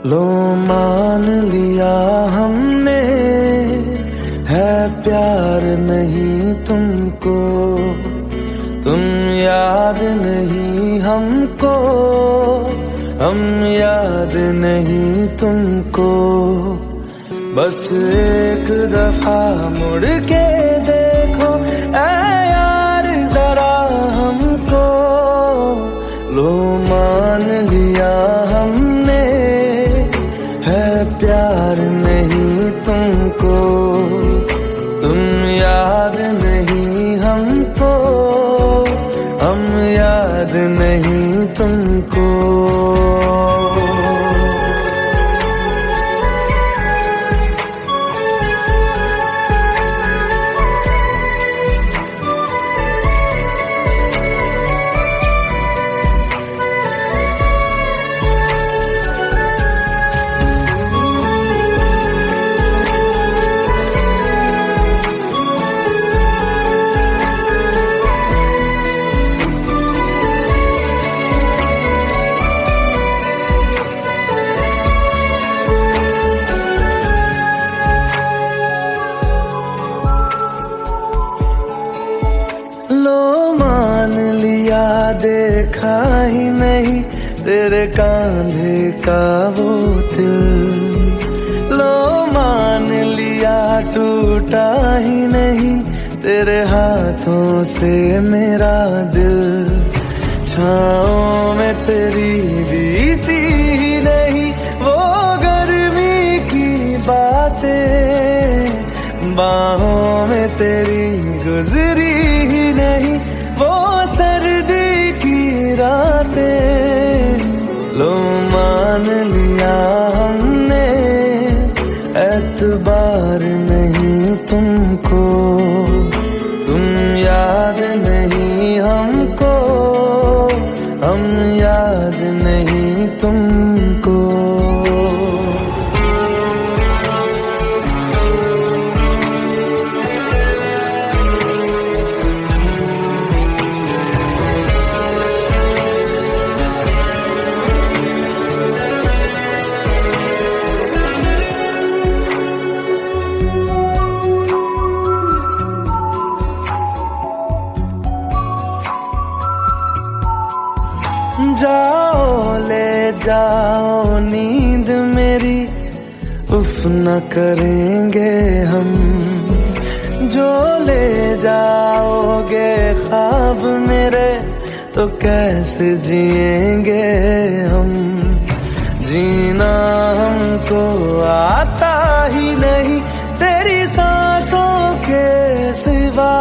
लो मान लिया हमने, है प्यार नहीं तुमको, तुम याद नहीं हमको, हम याद नहीं तुमको। बस एक दफा मुड़ के देखो ऐ यार जरा हमको, लो मान लिया हमने, है प्यार नहीं तुमको, तुम याद नहीं हमको, हम याद नहीं तुमको। लो मान लिया देखा ही नहीं तेरे कांधे का वो दिल, लो मान लिया टूटा ही नहीं तेरे हाथों से मेरा दिल। छाँव में तेरी बीती ही नहीं वो गर्मी की बातें, बाहों में तेरी गुजरी ही नहीं वो सर्दी की रातें। लो मान लिया हमने, एतबार नहीं तुमको, तुम याद नहीं हमको, हम याद नहीं तुमको। जाओ ले जाओ नींद मेरी, उफ न करेंगे हम, जो ले जाओगे ख्वाब मेरे तो कैसे जिएंगे हम। जीना हमको आता ही नहीं तेरी सांसों के सिवा,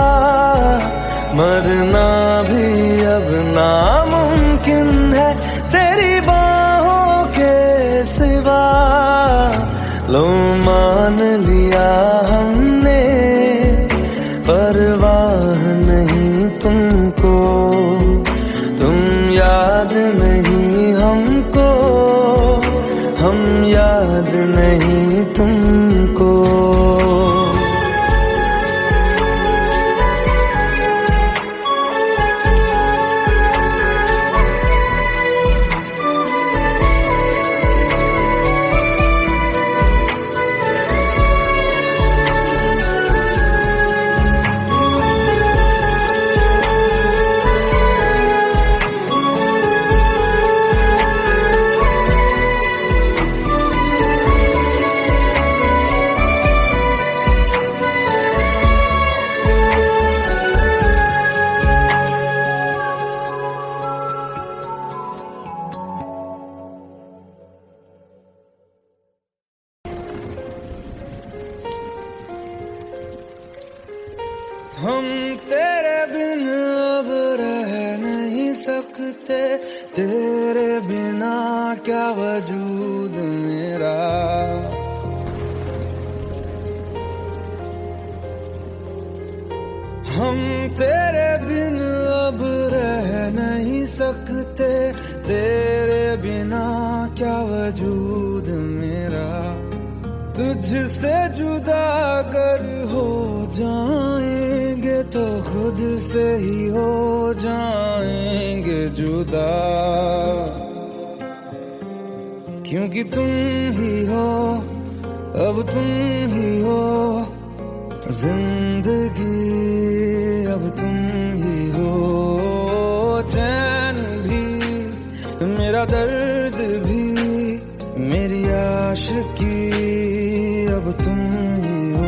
मरना भी अब नामुमकिन है तेरी बाहों के सिवा। लो मान लिया हमने, परवाह नहीं तुमको, तुम याद नहीं हमको, हम याद नहीं तुमको। हम तेरे बिन अब रह नहीं सकते, तेरे बिना क्या वजूद मेरा। हम तेरे बिन अब रह नहीं सकते, तेरे बिना क्या वजूद मेरा। तुझसे जुदा अगर हो जाएंगे तो खुद से ही हो जाएंगे जुदा। क्योंकि तुम ही हो, अब तुम ही हो जिंदगी, अब तुम ही हो चैन भी, मेरा दर्द भी, मेरी आशिकी, अब तुम ही हो।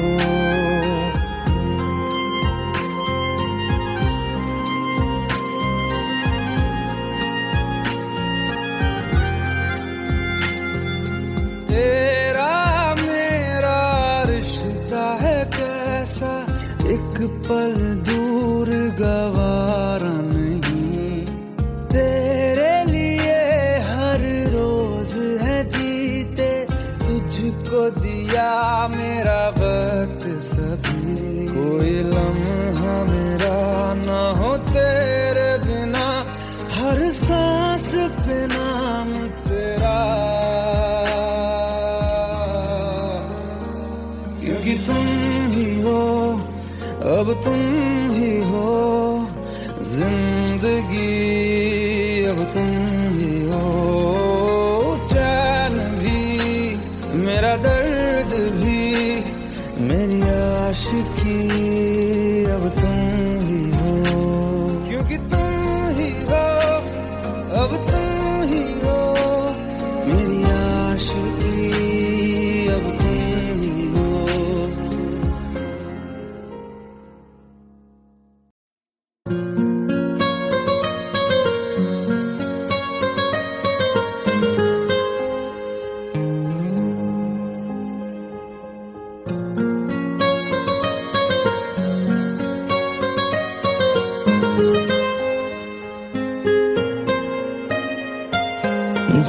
तेरा मेरा रिश्ता है कैसा, एक पल दूर गवारा नहीं, तेरे लिए हर रोज है जीते, तुझको दिया मेरा वक्त सभी, कोई लम्हा मेरा ना हो तेरे बिना, हर सांस पे नाम तेरा, क्योंकि तुम ही हो, अब तुम ही हो जिंदगी, अब तुम ही हो चैन भी, मेरा दर्द भी, मेरी आशिकी, अब तुम ही हो, क्योंकि तुम ही हो, अब तुम ही हो मेरी आशिकी, अब तुम ही हो।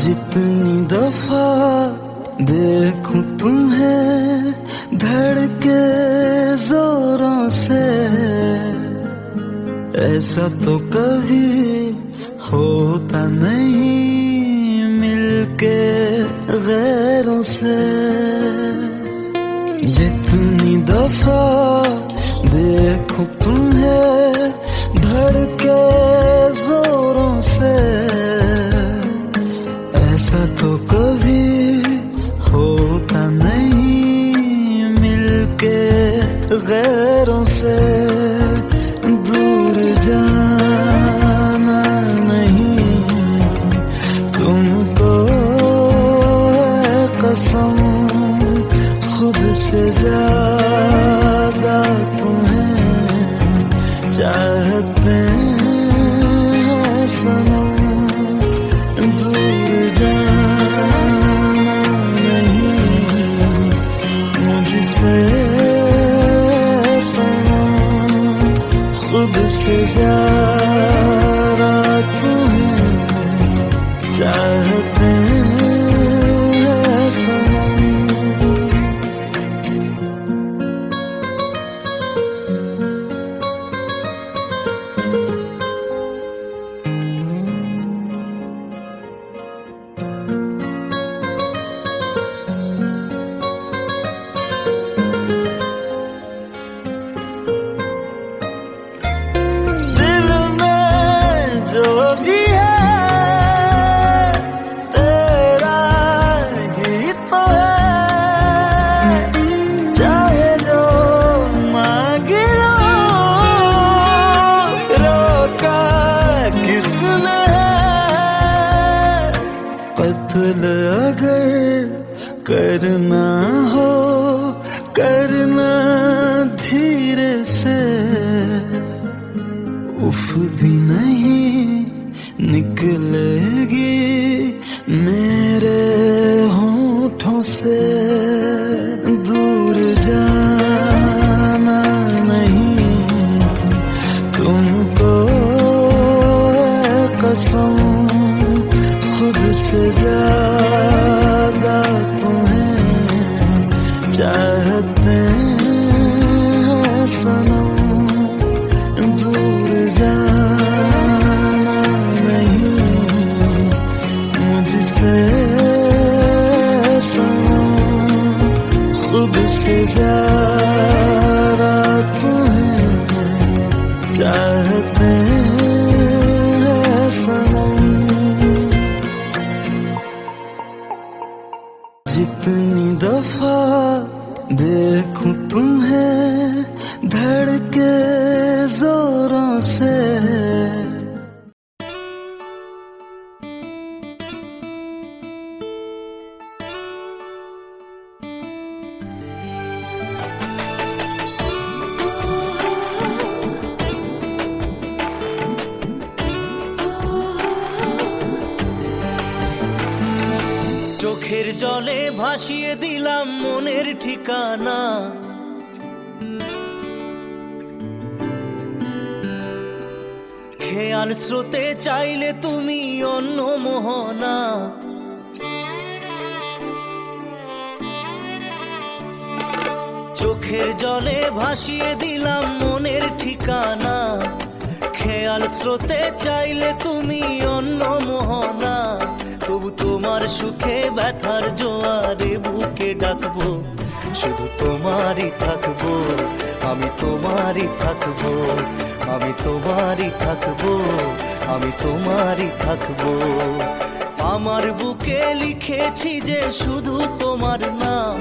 जितनी दफा देखूं तुम्हें धड़के जोरों से, ऐसा तो कभी होता नहीं मिलके गैरों से। जितनी दफा देखूं तुम्हें धड़के जोरों से, ऐसा तो कभी होता नहीं मिलके गैरों से। दूर जाना नहीं तुमको है कसम, खुद से ज्यादा तुम्हें चाहते हैं सनम। दूर जाना नहीं मुझसे सनम, खुद से ज्यादा तुम्हें चाहते हैं सनम। कत्ल अगर करना हो करना धीरे से, उफ भी नहीं निकलेगी मेरे होठों से। दूर जाना नहीं तुमको है कसम, खुद से ज्यादा तुम्हें चाहते हैं सनम। दूर जाना नहीं मुझसे सनम, खुद से ज्यादा तुम्हें चाहते हैं सनम। চোখের জলে ভাসিয়ে দিলাম মনের ঠিকানা, খেয়াল স্রোতে চাইলে তুমি অন্য মোহনা। চোখের জলে ভাসিয়ে দিলাম মনের ঠিকানা, খেয়াল স্রোতে চাইলে তুমি অন্য মোহনা। তবু তোমার সুখে ব্যথার জোয়ারে বুকে ডাকবো, শুধু তোমারই থাকবো, আমি তোমারই থাকবো, আমি তোমারই থাকবো, আমি তোমারই থাকবো। আমার বুকে লিখেছি যে শুধু তোমার নাম,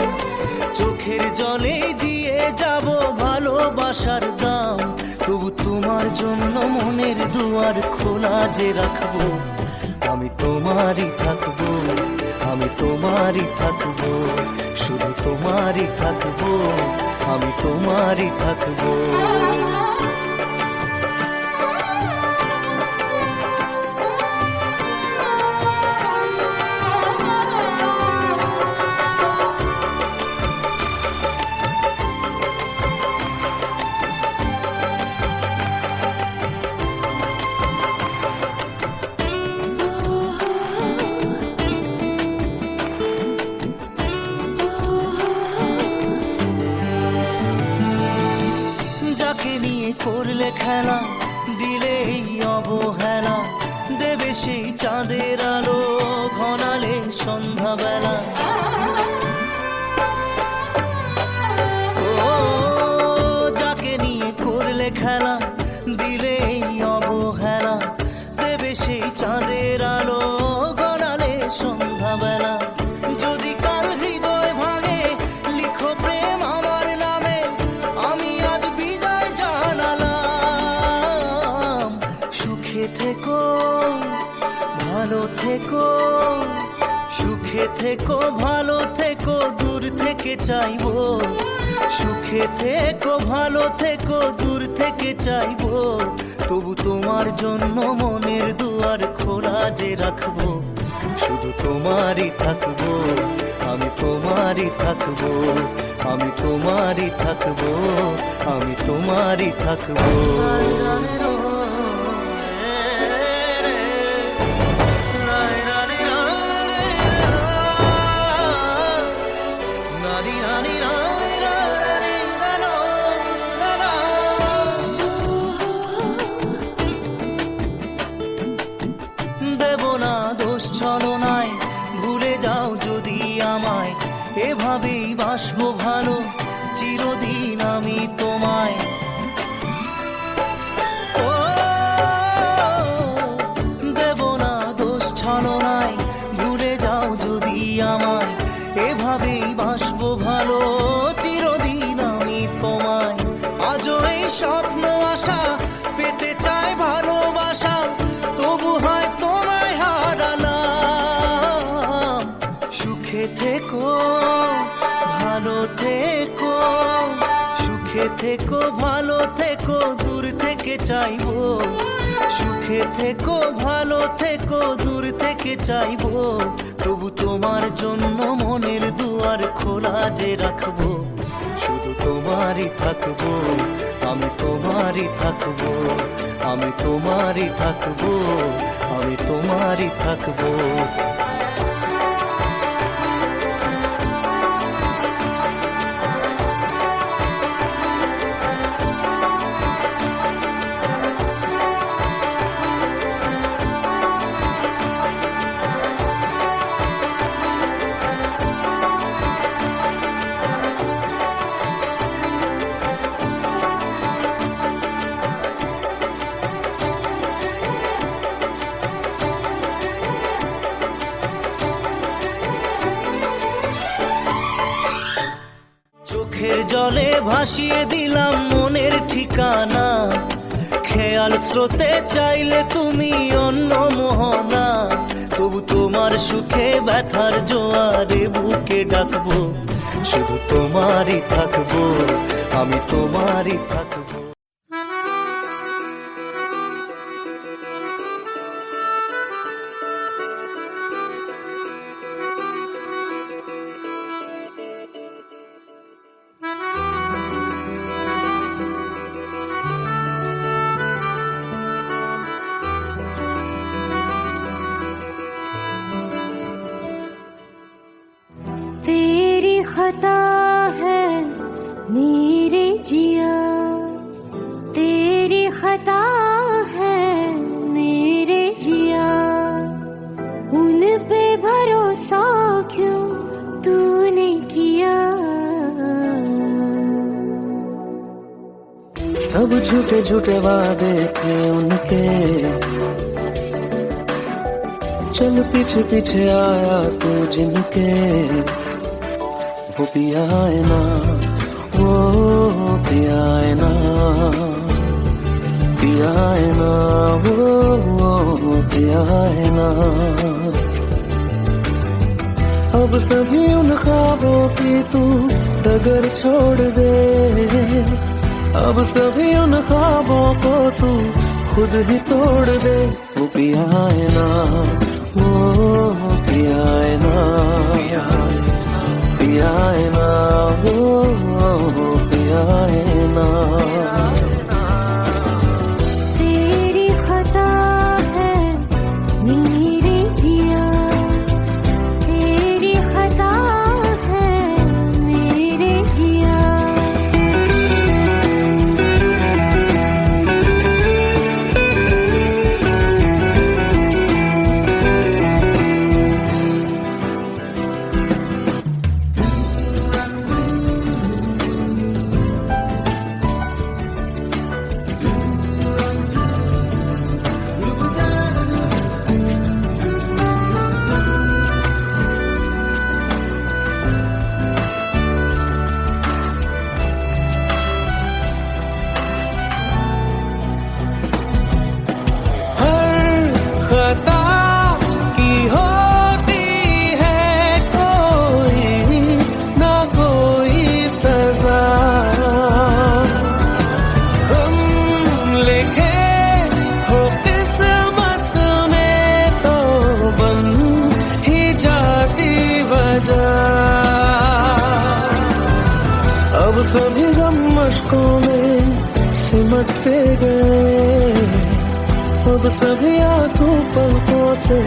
চোখের জলে দিয়ে যাব ভালোবাসার দাম। তবু তোমার জন্য মনের দুয়ার খোলা যে রাখবো, আমি তোমারই থাকবো, আমি তোমারই থাকবো, শুধু তোমারই থাকবো, আমি তোমারই থাকবো। যাকে নিয়ে করলে খেলা, দিলে এই অবহেলা, দেবে সেই চাঁদের আলো ঘনালে সন্ধ্যাবেলা। ও যাকে নিয়ে করলে খেলা, দিলে এই অবহেলা, দেবে সেই চাঁদের আলো ঘনালে সন্ধ্যাবেলা। যদি কাল হৃদয় ভাঙে লিখো প্রেম আমার নামে, আমি আজ বিদায় জানালাম। সুখে থেকো ভালো থেকো, সুখে থেকো ভালো থেকো, দূর থেকে চাইবো। সুখে থেকো ভালো থেকো, দূর থেকে চাইবো। তবু তোমার জন্য মনের দুয়ার খোলা যে রাখবো, শুধু তোমারই থাকবো, আমি তোমারই থাকবো, আমি তোমারই থাকবো, আমি তোমারই থাকবো। দেব না দোষ ছলনায়, ভুলে যাও যদি আমায়, এভাবেই বাসবো ভালো চিরদিন আমি তোমায়। ও দেব না দোষ ছলনায়, ভুলে যাও যদি আমায়, এভাবেই বাসবো ভালো চিরদিন আমি তোমায়। আজও এই স্বপ্ন আশা পেতে চাই ভালোবাসা, তবু হয় তোমায় হারালাম। সুখে থেকো ভালো থেকো, সুখে থেকো ভালো থেকো, দূর থেকে চাইবো। সুখে থেকো ভালো থেকো, দূর থেকে চাইবো। তবু তোমার জন্য মনের দুয়ার খোলা যে রাখবো, শুধু তোমারই থাকবো, আমি তোমারই থাকবো, আমি তোমারই থাকবো, আমি তোমারই থাকবো। চোখের জলে ভাসিয়ে দিলাম মনের ঠিকানা, খেয়াল স্রোতে চাইলে তুমি অন্য মোহনা। তবু তোমার সুখে ব্যথার জোয়ারে বুকে ডাকবো, শুধু তোমারই থাকবো, আমি তোমারই থাকবো। खता है मेरे जिया, तेरी खता है मेरे जिया, उन पे भरोसा क्यों तूने किया। सब झूठे झूठे वादे थे उनके, चल पीछे पीछे आया तू जिनके, वो पिया है ना, वो पिया है ना, पिया है ना, वो पिया है ना। अब सभी उन ख्वाबों की तू डगर छोड़ दे, अब सभी उन ख्वाबों को तू खुद ही तोड़ दे। वो पिया है ना, वो पिया है ना, पिया है ना, वो पिया है ना। तेरी खता है मेरे जिया, तेरी खता है मेरे जिया। खता की होती है कोई ना कोई सजा, हम लिखे हो किस्मत में तो बन ही जाती वजह। अब सभी गम मशकों में सिमट से गए, अब सभी आंसू पलकों से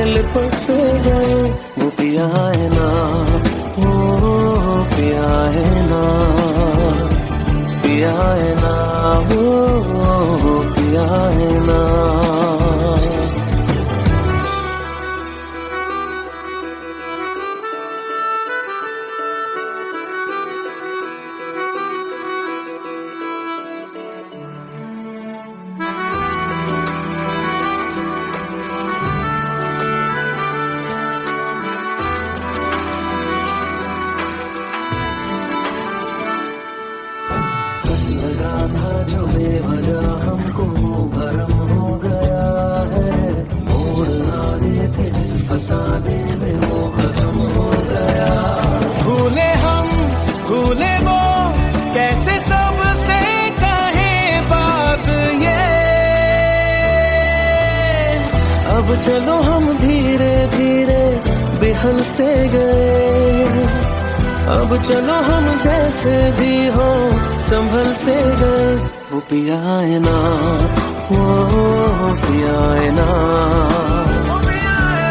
लिपट से गए। वो पिया है ना, वो पिया है ना, पिया है ना, वो पिया है ना। लगा था जो बेवजह हमको भरम हो गया है, मोड़ आगे थे जिस फसाने में वो खत्म हो गया। भूले हम भूले वो कैसे सबसे कहे बात ये, अब चलो हम धीरे धीरे बिहल से गए, अब चलो हम जैसे भी हो संभल से गए। वो पिया है ना, वो पिया है ना,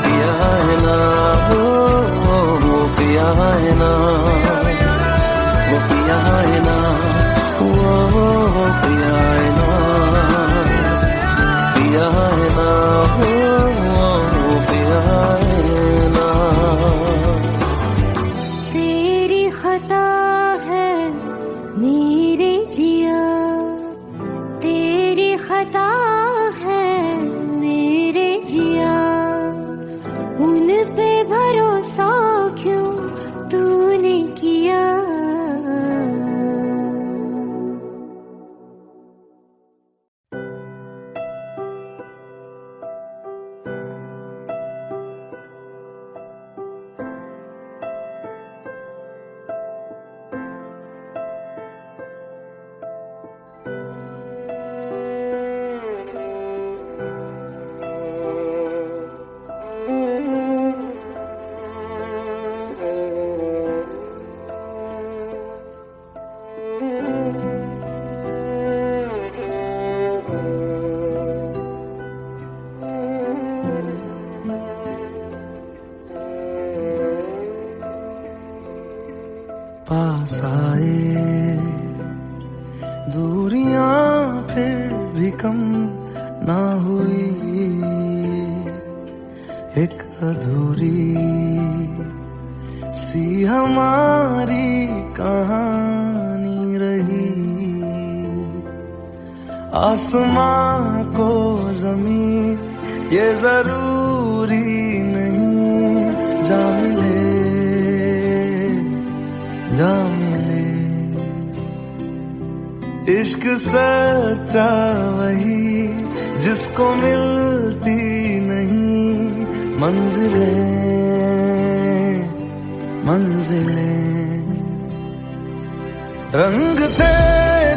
पिया है ना, वो पिया है ना, वो पिया है ना, वो पिया है ना, पिया है ना, वो पिया है ना। तेरी खता है मेरे जिया, तेरी खता है साए, दूरियां फिर भी कम ना हुई, एक अधूरी सी हमारी कहानी रही। आसमां को जमीन ये जरूरी नहीं, जा मिले जा मिले। इश्क सच्चा वही जिसको मिलती नहीं मंजिलें मंजिलें। रंग थे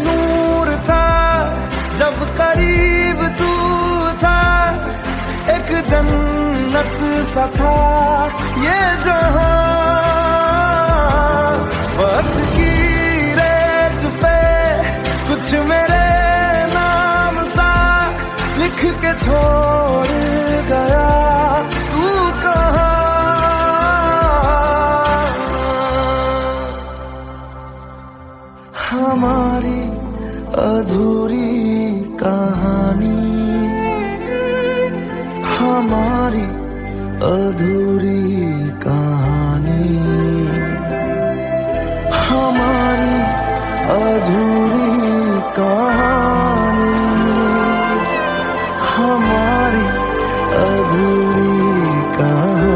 नूर था जब करीब तू था, एक जन्नत सा था ये जहां। वक्त की रेत पे कुछ मेरे नाम सा लिख के छोड़ गया, तू कहाँ। हमारी अधूरी कहानी, हमारी अधूरी कहानी, हमारी अधूरी कहानी, हमारी अधूरी कहानी।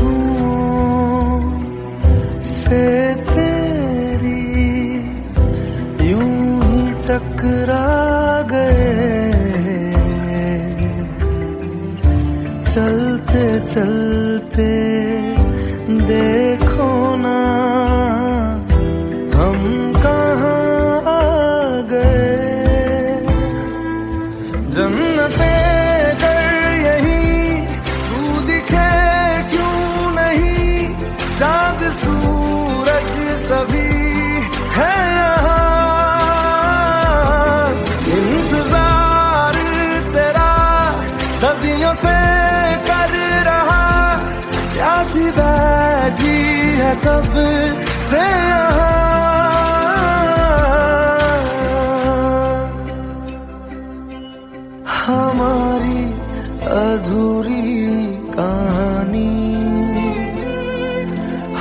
खुशबुओं से तेरी यूं ही टकरा गए, चलते चलते देखो ना हम कहाँ आ गए। जन्नते चाँद सूरज सभी है यहाँ, इंतजार तेरा सदियों से कर रहा, प्यासी बैठी है कब से यहाँ। हमारी अधूरी कहानी,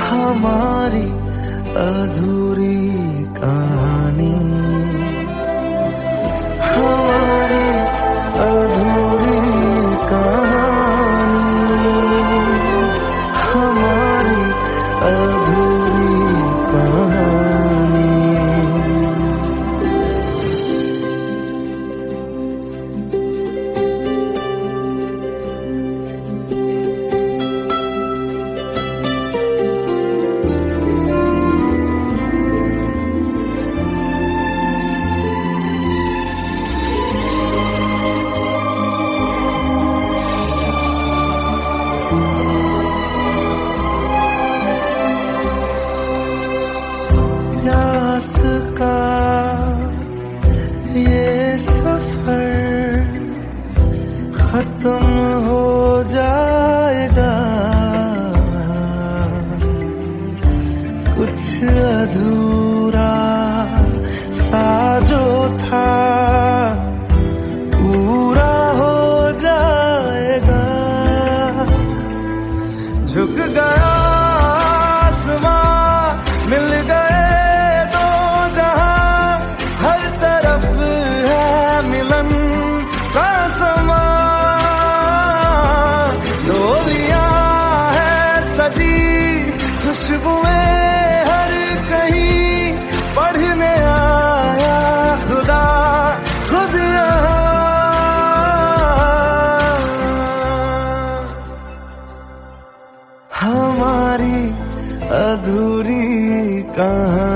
हमारी अधूरी कहानी, हमारी अधूरी कहानी, हमारी अधूरी कहानी।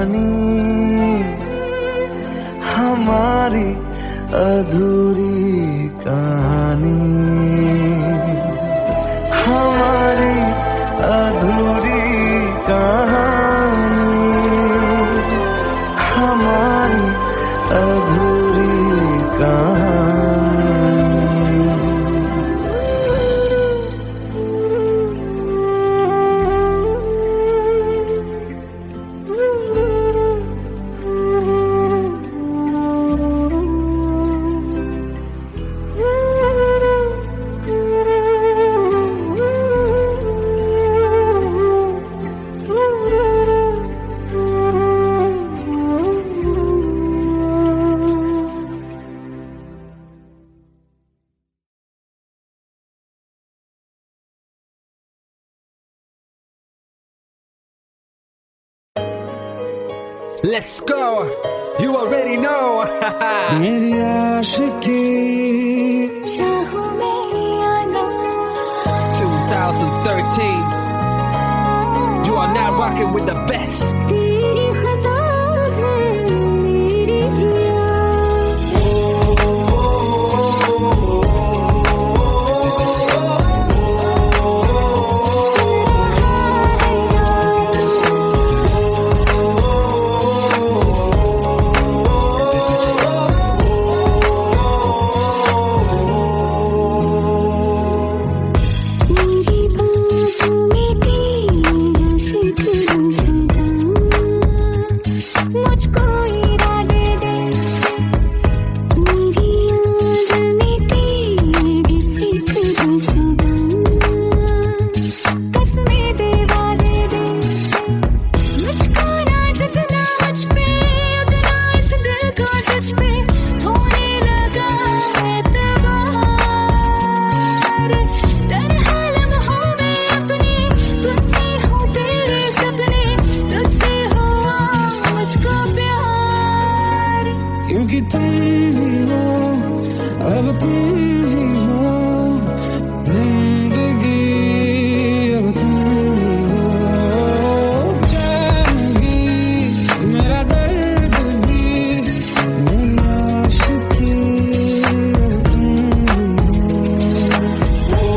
कहानी, हमारी अधूरी कहानी, हमारी अधूरी कहानी, हमारी अधूरी कहानी। Let's go. You already know. मेरी आशिकी चाहूं मैं या ना 2013. You are now rocking with the best. तेरी खता है मेरी जिया मेरी बाहों में तेरा फिक्र सदा मुझको इरादे दे मेरी याद में तेरी फिक्र सदा कसमें दे वादे दे मुझको ना जितना मुझ पे उतना इस दिल को तुझ पे होने लगा एतबार तन्हा लम्हों में अपने तुमने हो तेरे सपने तुझसे हुआ मुझको प्यार क्योंकि तुम ही हो, अब तुम ही हो, जिंदगी अब तुम ही हो, चैन भी मेरा दर्द भी मेरी आशिकी अब तुम ही हो।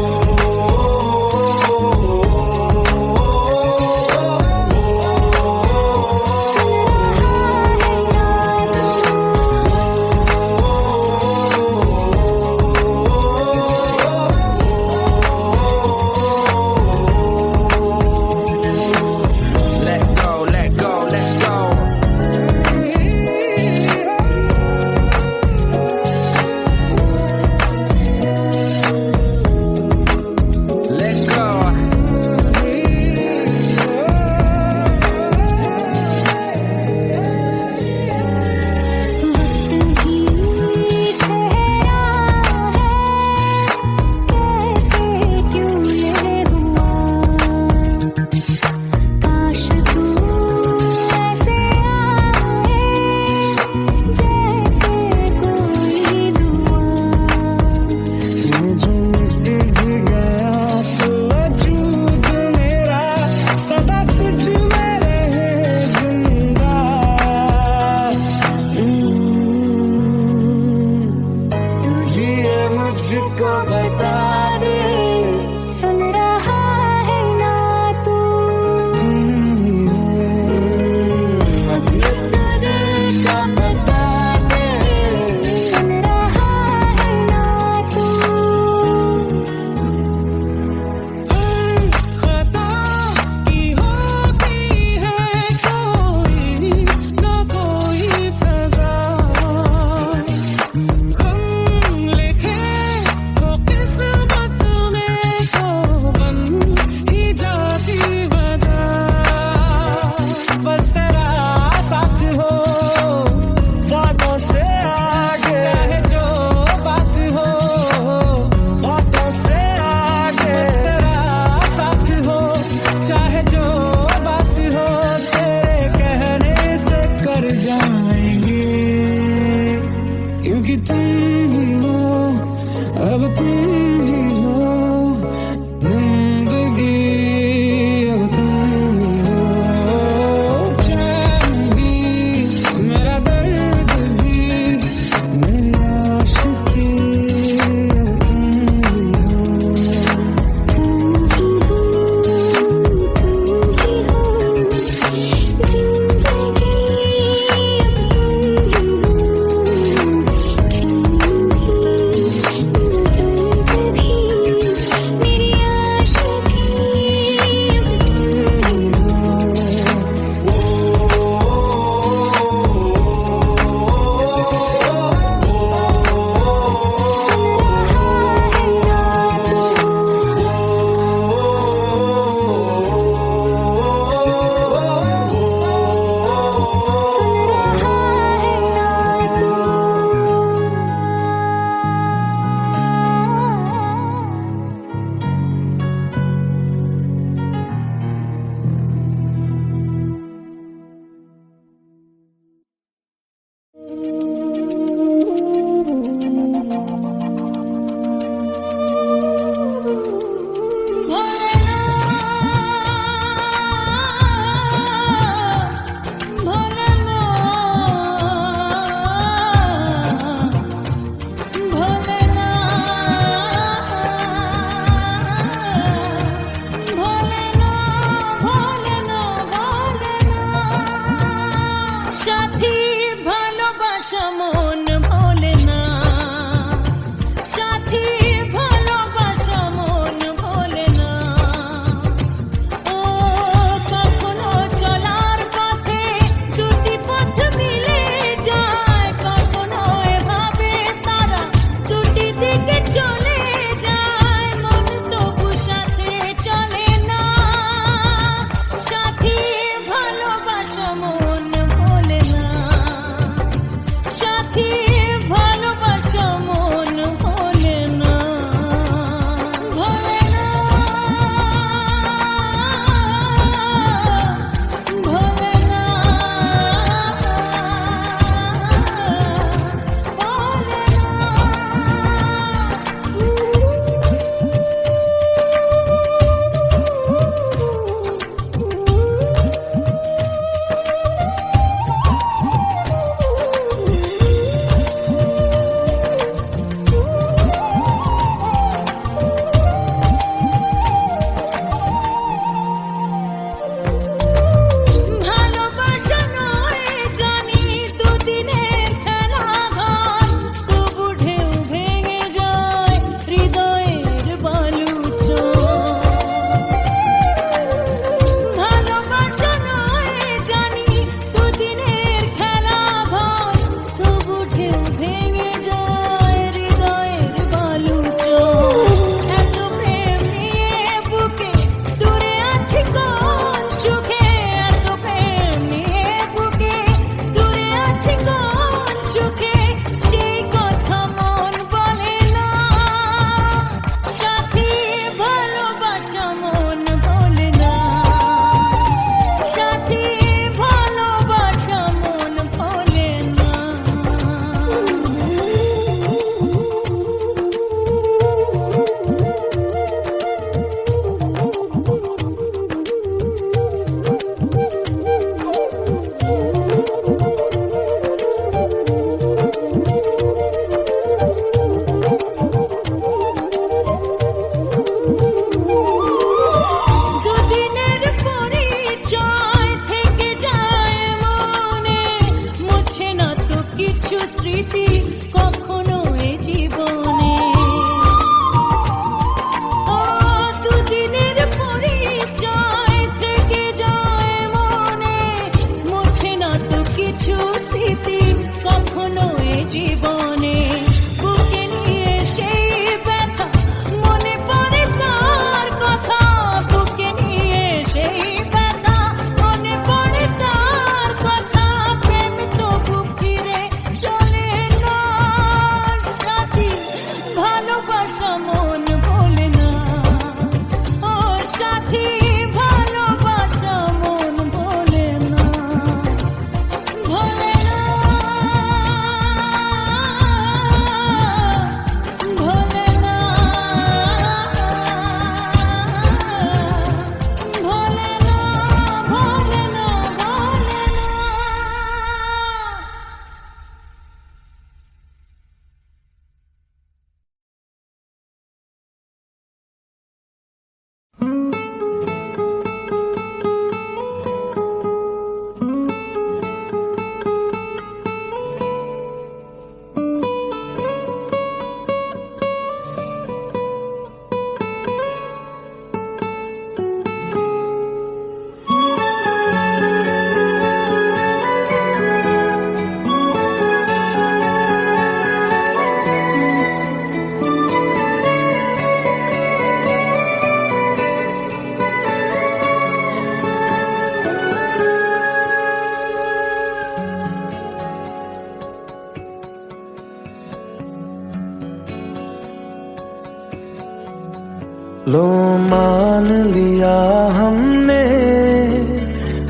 लो मान लिया हमने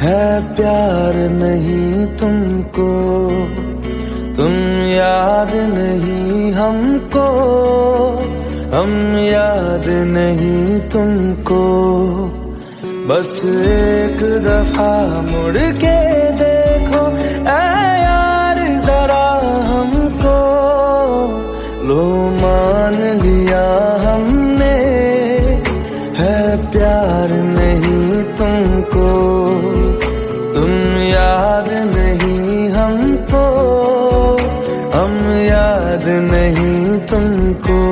है प्यार नहीं तुमको, तुम याद नहीं हमको, हम याद नहीं तुमको। बस एक दफा मुड़ के देखो ऐ यार जरा हमको, लो मान लिया हमने है प्यार नहीं तुमको, तुम याद नहीं हमको, हम याद नहीं तुमको।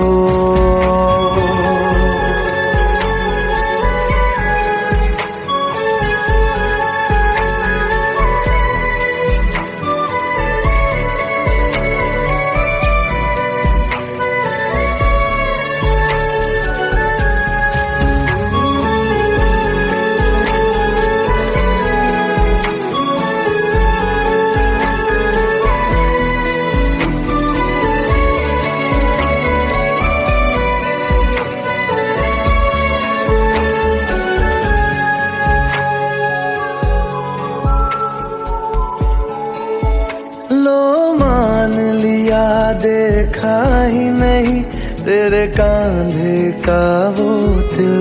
लो मान लिया देखा ही नहीं तेरे कांधे का वो दिल,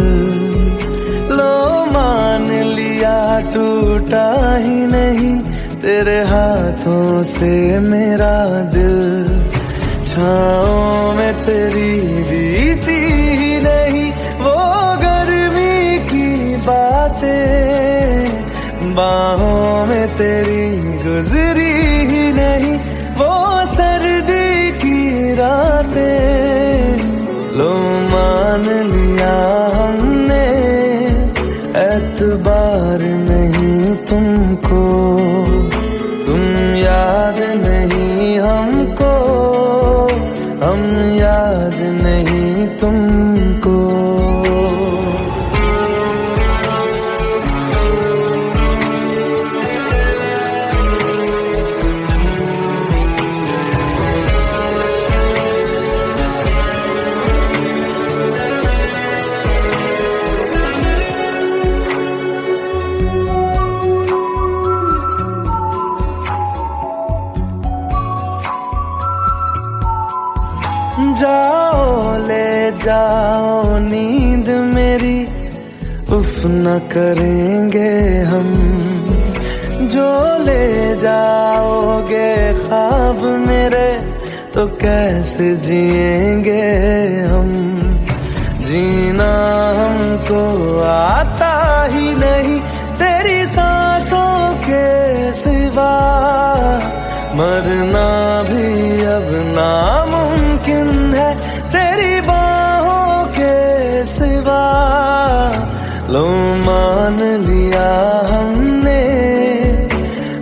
लो मान लिया टूटा ही नहीं तेरे हाथों से मेरा दिल। छाँव में तेरी बीती ही नहीं वो गर्मी की बातें, बाहों में तेरी गुजरी ही नहीं वो सर्दी की रातें। लो मान लिया हमने एतबार नहीं तुमको, तुम याद नहीं हमको, हम याद नहीं तुमको। जाओ ले जाओ नींद मेरी, उफ न करेंगे हम, जो ले जाओगे ख्वाब मेरे तो कैसे जिएंगे हम। जीना हमको आता ही नहीं तेरी सांसों के सिवा, मरना भी अब नामुमकिन है तेरी बाहों के सिवा। लो मान लिया हमने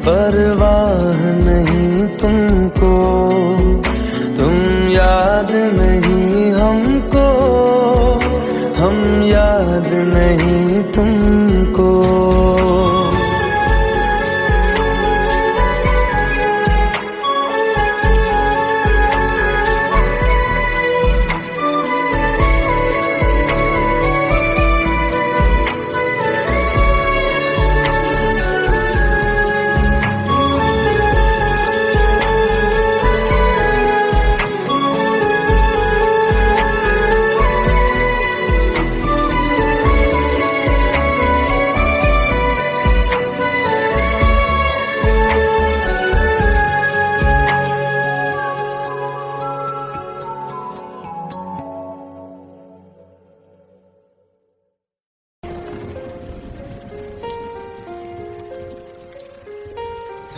परवाह नहीं तुमको, तुम याद नहीं हमको, हम याद नहीं तुमको।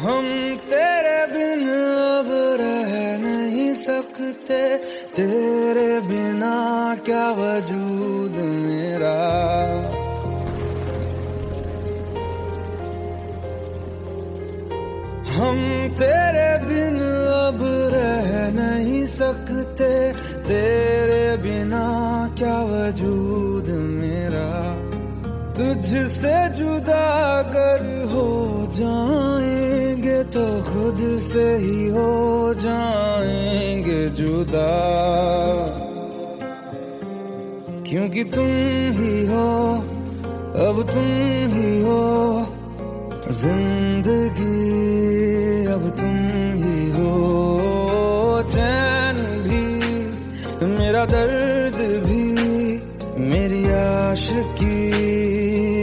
हम तेरे बिन अब रह नहीं सकते, तेरे बिना क्या वजूद मेरा। हम तेरे बिन अब रह नहीं सकते, तेरे बिना क्या वजूद मेरा। तुझसे जुदा अगर हो जाएंगे तो खुद से ही हो जाएंगे जुदा। क्योंकि तुम ही हो, अब तुम ही हो जिंदगी, अब तुम ही हो चैन भी, मेरा दर्द भी, मेरी आशिकी,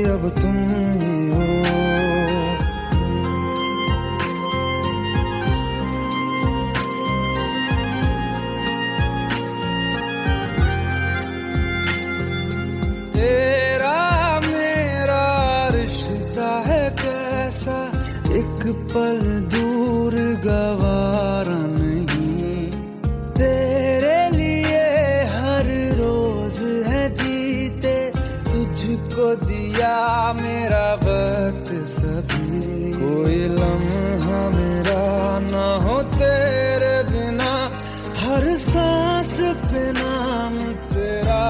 अब तुम ही हो। तेरा मेरा रिश्ता है कैसा, एक पल दूर गवारा नहीं, तेरे लिए हर रोज है जीते, तुझको दिया मेरा वक्त सभी, कोई लम्हा मेरा ना हो तेरे बिना, हर सांस पे नाम तेरा,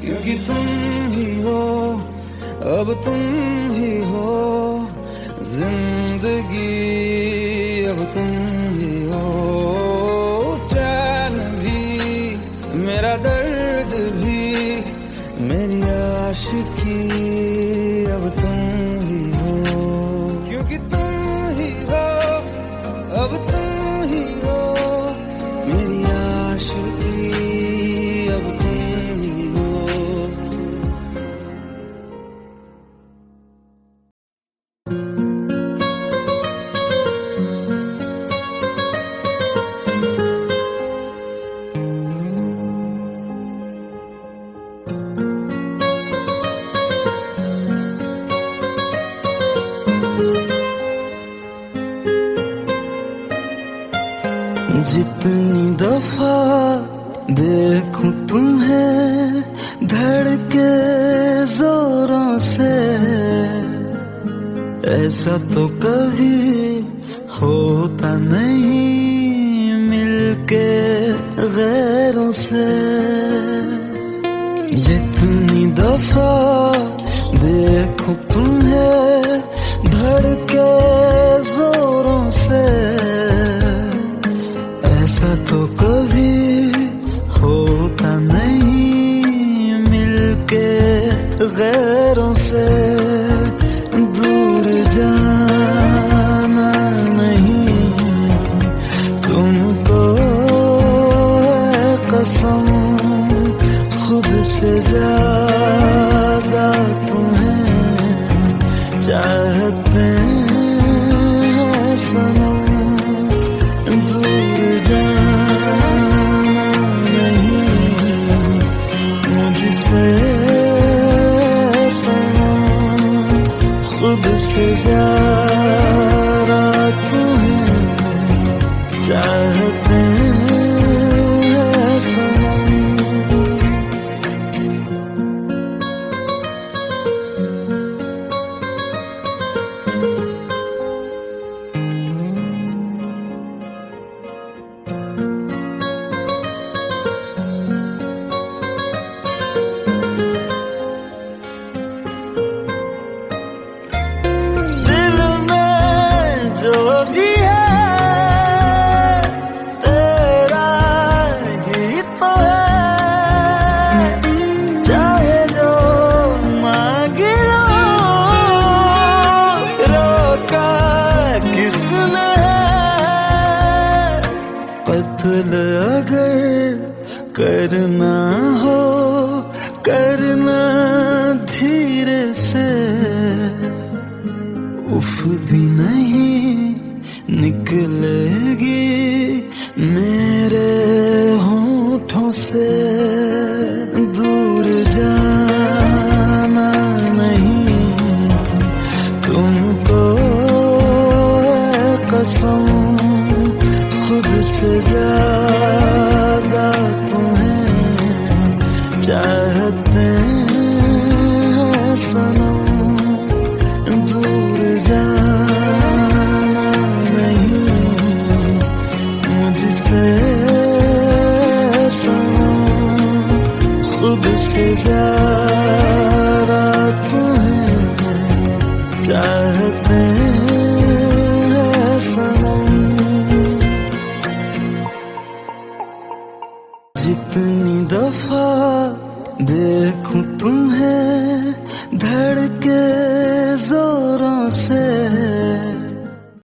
क्योंकि तुम ही हो, अब तुम ही हो जिंदगी, अब तुम ही हो चैन भी, मेरा दर्द भी, मेरी आशिकी, अब तुम ही हो, क्योंकि तुम ही हो, अब तुम ही हो मेरी आशिकी, अब तुम ही हो। जितनी दफा देखूं तुम्हें धड़के जोरों से, ऐसा तो कभी होता नहीं मिलके गैरों से। जितनी दफा देखूं तुम्हें धड़के जोरों से, ऐसा तो कभी होता नहीं मिलके गैरों से। दूर जाना नहीं तुमको है कसम, खुद से ज्यादा तुम्हें चाहते हैं सनम। दूर जाना नहीं मुझसे सनम, खुद से ज्यादा तुम्हें चाहते हैं सनम। कत्ल अगर करना हो करना धीरे से, उफ भी नहीं निकलेगी मेरे होठों से। दूर जाना नहीं तुमको है कसम, खुद से ज्यादा तुम्हें चाहते हैं सनम। दूर जाना नहीं मुझसे सनम, खुद से ज्यादा तुम्हें चाहते हैं सनम। कितनी दफा देखूं